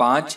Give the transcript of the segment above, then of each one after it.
5,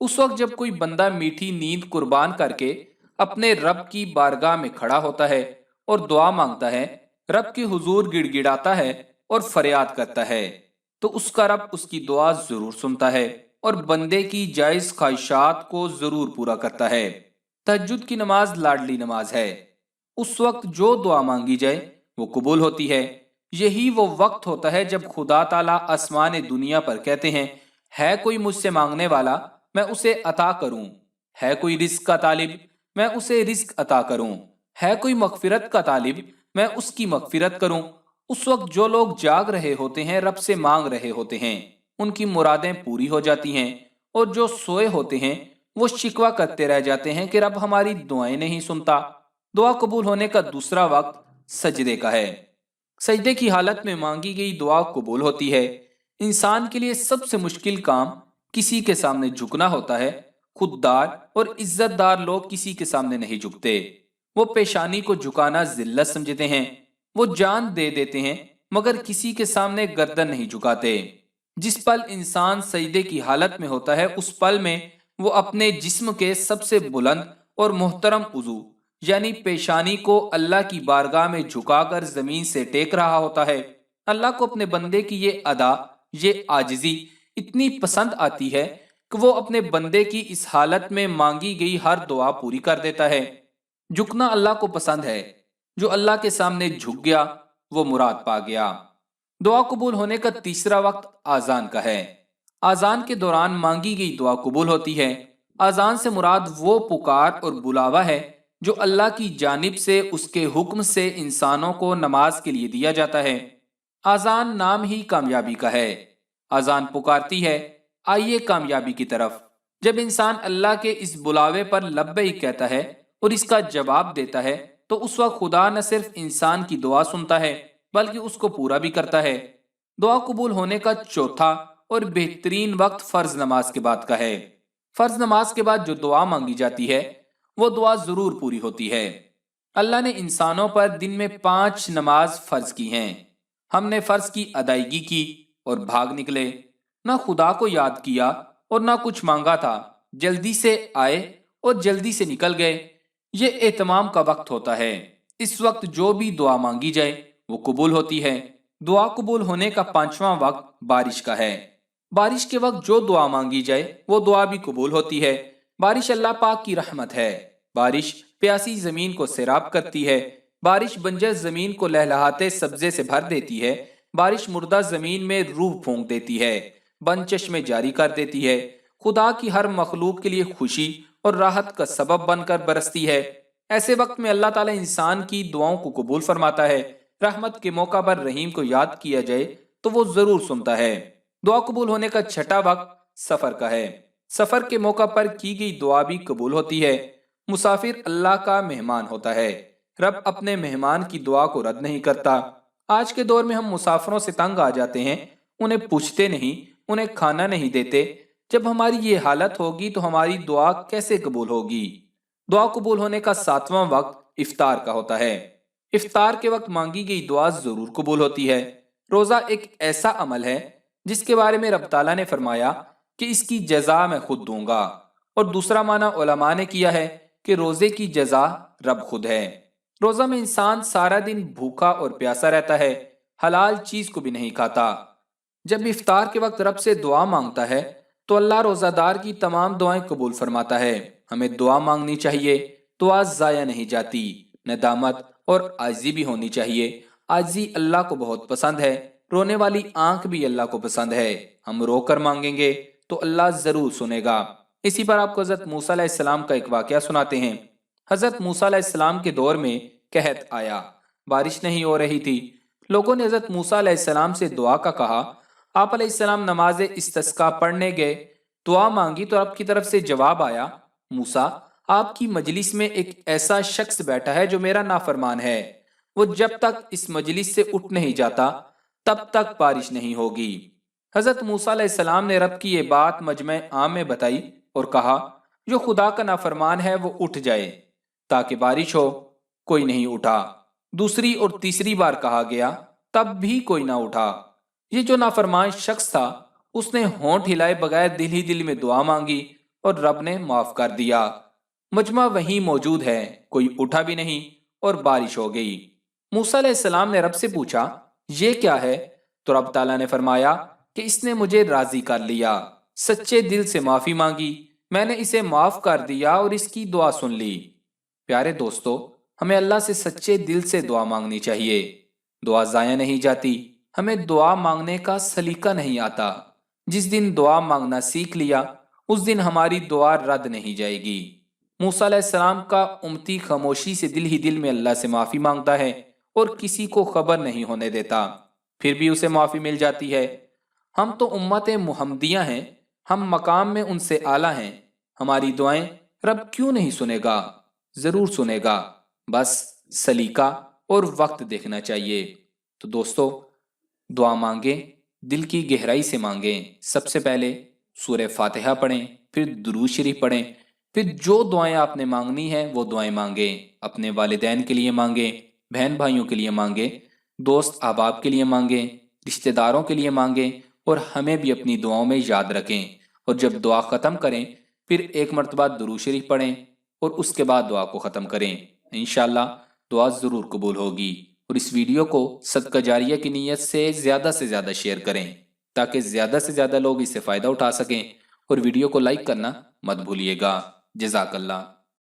اس وقت جب کوئی بندہ میٹھی نیند قربان کر کے اپنے رب کی بارگاہ میں کھڑا ہوتا ہے اور دعا مانگتا ہے، رب کے حضور گڑ گڑاتا ہے اور فریاد کرتا ہے، تو اس کا رب اس کی دعا ضرور سنتا ہے اور بندے کی جائز خواہشات کو ضرور پورا کرتا ہے۔ تہجد کی نماز لاڈلی نماز ہے۔ اس وقت جو دعا مانگی جائے وہ قبول ہوتی ہے۔ یہی وہ وقت ہوتا ہے جب خدا تعالیٰ آسمان دنیا پر کہتے ہیں، ہے کوئی مجھ سے مانگنے والا میں اسے عطا کروں، ہے کوئی رزق کا طالب میں اسے رزق عطا کروں، ہے کوئی مغفرت کا طالب میں اس کی مغفرت کروں۔ اس وقت جو لوگ جاگ رہے ہوتے ہیں، رب سے مانگ رہے ہوتے ہیں، ان کی مرادیں پوری ہو جاتی ہیں، اور جو سوئے ہوتے ہیں وہ شکوہ کرتے رہ جاتے ہیں کہ رب ہماری دعائیں نہیں سنتا۔ دعا قبول ہونے کا دوسرا وقت سجدے کا ہے۔ سجدے کی حالت میں مانگی گئی دعا قبول ہوتی ہے۔ انسان کے لیے سب سے مشکل کام کسی کے سامنے جھکنا ہوتا ہے۔ خوددار اور عزت دار لوگ کسی کے سامنے نہیں جھکتے، وہ پیشانی کو جھکانا ذلت سمجھتے ہیں، وہ جان دے دیتے ہیں مگر کسی کے سامنے گردن نہیں جھکاتے۔ جس پل انسان سجدے کی حالت میں ہوتا ہے، اس پل میں وہ اپنے جسم کے سب سے بلند اور محترم عضو یعنی پیشانی کو اللہ کی بارگاہ میں جھکا کر زمین سے ٹیک رہا ہوتا ہے۔ اللہ کو اپنے بندے کی یہ ادا، یہ عاجزی اتنی پسند آتی ہے کہ وہ اپنے بندے کی اس حالت میں مانگی گئی ہر دعا پوری کر دیتا ہے۔ جھکنا اللہ کو پسند ہے۔ جو اللہ کے سامنے جھک گیا وہ مراد پا گیا۔ دعا قبول ہونے کا تیسرا وقت آذان کا ہے۔ آذان کے دوران مانگی گئی دعا قبول ہوتی ہے۔ آذان سے مراد وہ پکار اور بلاوا ہے جو اللہ کی جانب سے اس کے حکم سے انسانوں کو نماز کے لیے دیا جاتا ہے۔ آذان نام ہی کامیابی کا ہے۔ آذان پکارتی ہے، آئیے کامیابی کی طرف۔ جب انسان اللہ کے اس بلاوے پر لبیک کہتا ہے اور اس کا جواب دیتا ہے تو اس وقت خدا نہ صرف انسان کی دعا سنتا ہے بلکہ اس کو پورا بھی کرتا ہے۔ دعا قبول ہونے کا چوتھا اور بہترین وقت فرض نماز کے بعد کا ہے۔ فرض نماز کے بعد جو دعا مانگی جاتی ہے وہ دعا ضرور پوری ہوتی ہے۔ اللہ نے انسانوں پر دن میں 5 نماز فرض کی ہیں۔ ہم نے فرض کی ادائیگی کی اور بھاگ نکلے، نہ خدا کو یاد کیا اور نہ کچھ مانگا تھا، جلدی سے آئے اور جلدی سے نکل گئے۔ یہ اہتمام کا وقت ہوتا ہے۔ اس وقت جو بھی دعا مانگی جائے وہ قبول ہوتی ہے۔ دعا قبول ہونے کا 5واں وقت بارش کا ہے۔ بارش کے وقت جو دعا مانگی جائے وہ دعا بھی قبول ہوتی ہے۔ بارش اللہ پاک کی رحمت ہے۔ بارش پیاسی زمین کو سیراب کرتی ہے۔ بارش بنجر زمین کو لہلہاتے سبزے سے بھر دیتی ہے۔ بارش مردہ زمین میں روح پھونک دیتی ہے، بند چشمے جاری کر دیتی ہے۔ خدا کی ہر مخلوق کے لیے خوشی اور راحت کا سبب بن کر برستی ہے۔ ایسے وقت میں اللہ تعالیٰ انسان کی دعاؤں کو قبول فرماتا ہے۔ رحمت کے موقع پر رحیم کو یاد کیا جائے تو وہ ضرور سنتا ہے۔ دعا قبول ہونے کا چھٹا وقت سفر کا ہے۔ سفر کے موقع پر کی گئی دعا بھی قبول ہوتی ہے۔ مسافر اللہ کا مہمان ہوتا ہے۔ رب اپنے مہمان کی دعا کو رد نہیں کرتا۔ آج کے دور میں ہم مسافروں سے تنگ آ جاتے ہیں، انہیں پوچھتے نہیں، انہیں کھانا نہیں دیتے۔ جب ہماری یہ حالت ہوگی تو ہماری دعا کیسے قبول ہوگی؟ دعا قبول ہونے کا 7واں وقت افطار کا ہوتا ہے۔ افطار کے وقت مانگی گئی دعا ضرور قبول ہوتی ہے۔ روزہ ایک ایسا عمل ہے جس کے بارے میں رب تعالیٰ نے فرمایا کہ اس کی جزا میں خود دوں گا، اور دوسرا معنی علماء نے کیا ہے کہ روزے کی جزا رب خود ہے۔ روزہ میں انسان سارا دن بھوکا اور پیاسا رہتا ہے، حلال چیز کو بھی نہیں کھاتا۔ جب افطار کے وقت رب سے دعا مانگتا ہے تو اللہ روزہ دار کی تمام دعائیں قبول فرماتا ہے۔ ہمیں دعا مانگنی چاہیے، دعا ضائع نہیں جاتی۔ ندامت اور عاجزی بھی ہونی چاہیے۔ عاجزی اللہ کو بہت پسند ہے، رونے والی آنکھ بھی اللہ کو پسند ہے۔ ہم رو کر مانگیں گے تو اللہ ضرور سنے گا۔ اسی پر آپ کو حضرت موسیٰ علیہ السلام کا ایک واقعہ سناتے ہیں۔ حضرت موسیٰ علیہ السلام کے دور میں قحط آیا، بارش نہیں ہو رہی تھی۔ لوگوں نے حضرت موسیٰ علیہ السلام سے دعا کا کہا۔ آپ علیہ السلام نماز استسقاء پڑھنے گئے، دعا مانگی تو رب کی طرف سے جواب آیا، موسیٰ آپ کی مجلس میں ایک ایسا شخص بیٹھا ہے جو میرا نافرمان ہے، وہ جب تک اس مجلس سے اٹھ نہیں جاتا تب تک بارش نہیں ہوگی۔ حضرت موسیٰ علیہ السلام نے رب کی یہ بات مجمع عام میں بتائی اور کہا، جو خدا کا نافرمان ہے وہ اٹھ جائے تاکہ بارش ہو۔ کوئی نہیں اٹھا۔ دوسری اور تیسری بار کہا گیا، تب بھی کوئی نہ اٹھا۔ یہ جو نافرمان شخص تھا اس نے ہونٹ ہلائے بغیر دل ہی دل میں دعا مانگی اور رب نے معاف کر دیا۔ مجمع وہیں موجود ہے، کوئی اٹھا بھی نہیں اور بارش ہو گئی۔ موسیٰ علیہ السلام نے رب سے پوچھا یہ کیا ہے؟ تو رب تعالیٰ نے فرمایا کہ اس نے مجھے راضی کر لیا، سچے دل سے معافی مانگی، میں نے اسے معاف کر دیا اور اس کی دعا سن لی۔ پیارے دوستو، ہمیں اللہ سے سچے دل سے دعا مانگنی چاہیے۔ دعا ضائع نہیں جاتی، ہمیں دعا مانگنے کا سلیقہ نہیں آتا۔ جس دن دعا مانگنا سیکھ لیا اس دن ہماری دعا رد نہیں جائے گی۔ موسیٰ علیہ السلام کا امتی خاموشی سے دل ہی دل میں اللہ سے معافی مانگتا ہے اور کسی کو خبر نہیں ہونے دیتا، پھر بھی اسے معافی مل جاتی ہے۔ ہم تو امت محمدیہ ہیں، ہم مقام میں ان سے اعلیٰ ہیں، ہماری دعائیں رب کیوں نہیں سنے گا؟ ضرور سنے گا، بس سلیقہ اور وقت دیکھنا چاہیے۔ تو دوستو، دعا مانگیں، دل کی گہرائی سے مانگیں۔ سب سے پہلے سورہ فاتحہ پڑھیں، پھر درود شریف پڑھیں، پھر جو دعائیں آپ نے مانگنی ہیں وہ دعائیں مانگیں۔ اپنے والدین کے لیے مانگیں، بہن بھائیوں کے لیے مانگیں، دوست احباب کے لیے مانگیں، رشتہ داروں کے لیے مانگیں، اور ہمیں بھی اپنی دعاؤں میں یاد رکھیں۔ اور جب دعا ختم کریں پھر ایک مرتبہ درود شریف پڑھیں اور اس کے بعد دعا کو ختم کریں۔ انشاءاللہ دعا ضرور قبول ہوگی۔ اور اس ویڈیو کو صدقہ جاریہ کی نیت سے زیادہ شیئر کریں تاکہ زیادہ سے زیادہ لوگ اس سے فائدہ اٹھا سکیں، اور ویڈیو کو لائک کرنا مت بھولیے گا۔ جزاک اللہ۔